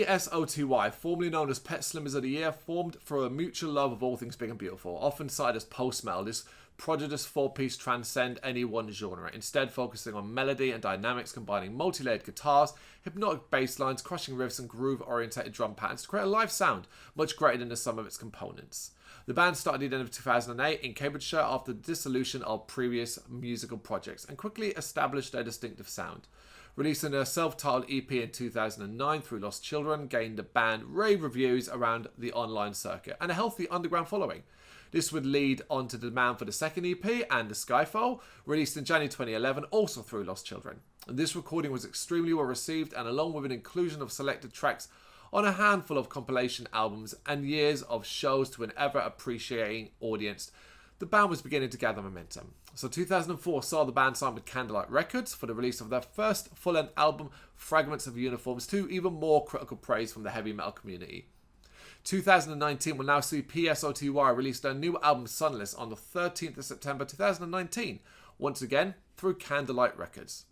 PSOTY, formerly known as Pet Slimmers of the Year, formed for a mutual love of all things big and beautiful. Often cited as post-metal, this prodigious four-piece transcend any one genre, instead focusing on melody and dynamics, combining multi-layered guitars, hypnotic bass lines, crushing riffs and groove-orientated drum patterns to create a live sound much greater than the sum of its components. The band started at the end of 2008 in Cambridgeshire after the dissolution of previous musical projects and quickly established their distinctive sound. Releasing their self-titled EP in 2009 through Lost Children, gained the band rave reviews around the online circuit and a healthy underground following. This would lead on to the demand for the second EP and the Skyfall, released in January 2011, also through Lost Children. And this recording was extremely well received, and along with an inclusion of selected tracks on a handful of compilation albums and years of shows to an ever-appreciating audience, the band was beginning to gather momentum. So 2004 saw the band sign with Candlelight Records for the release of their first full-length album, Fragments of Uniforms, to even more critical praise from the heavy metal community. 2019 will now see PSOTY release their new album Sunless on the 13th of September 2019, once again through Candlelight Records.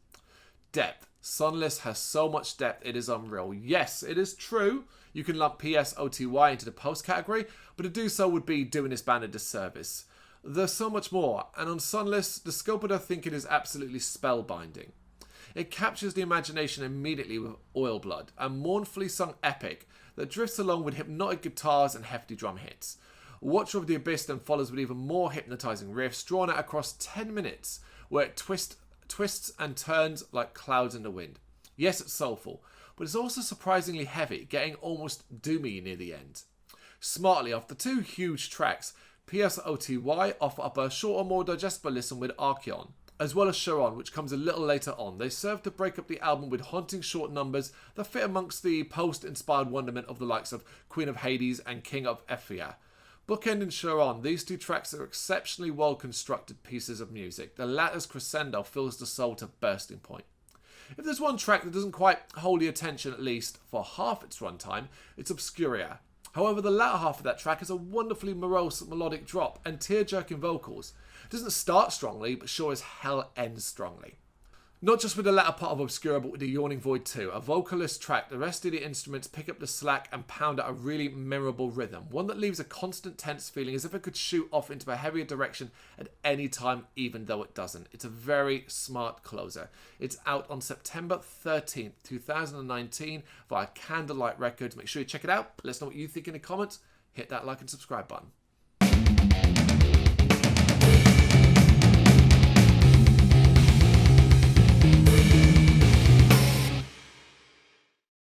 Depth. Sunless has so much depth, it is unreal. Yes, it is true, you can lump PSOTY into the post category, but to do so would be doing this band a disservice. There's so much more, and on Sunless, the scope of their thinking is absolutely spellbinding. It captures the imagination immediately with Oil Blood, a mournfully sung epic that drifts along with hypnotic guitars and hefty drum hits. Watcher of the Abyss then follows with even more hypnotizing riffs drawn out across 10 minutes, where it twists and turns like clouds in the wind. Yes, it's soulful, but it's also surprisingly heavy, getting almost doomy near the end. Smartly, after two huge tracks, PSOTY offer up a shorter, more digestible listen with Archeon, as well as Sharon, which comes a little later on. They serve to break up the album with haunting short numbers that fit amongst the post-inspired wonderment of the likes of Queen of Hades and King of Ephia. Bookending Sharon, these two tracks are exceptionally well-constructed pieces of music. The latter's crescendo fills the soul to bursting point. If there's one track that doesn't quite hold the attention, at least for half its runtime, it's Obscuria. However, the latter half of that track is a wonderfully morose melodic drop and tear-jerking vocals. It doesn't start strongly, but sure as hell ends strongly. Not just with the latter part of Obscura, but with the Yawning Void too. A vocalist track, the rest of the instruments pick up the slack and pound out a really memorable rhythm. One that leaves a constant tense feeling as if it could shoot off into a heavier direction at any time, even though it doesn't. It's a very smart closer. It's out on September 13th, 2019 via Candlelight Records. Make sure you check it out. Let us know what you think in the comments. Hit that like and subscribe button.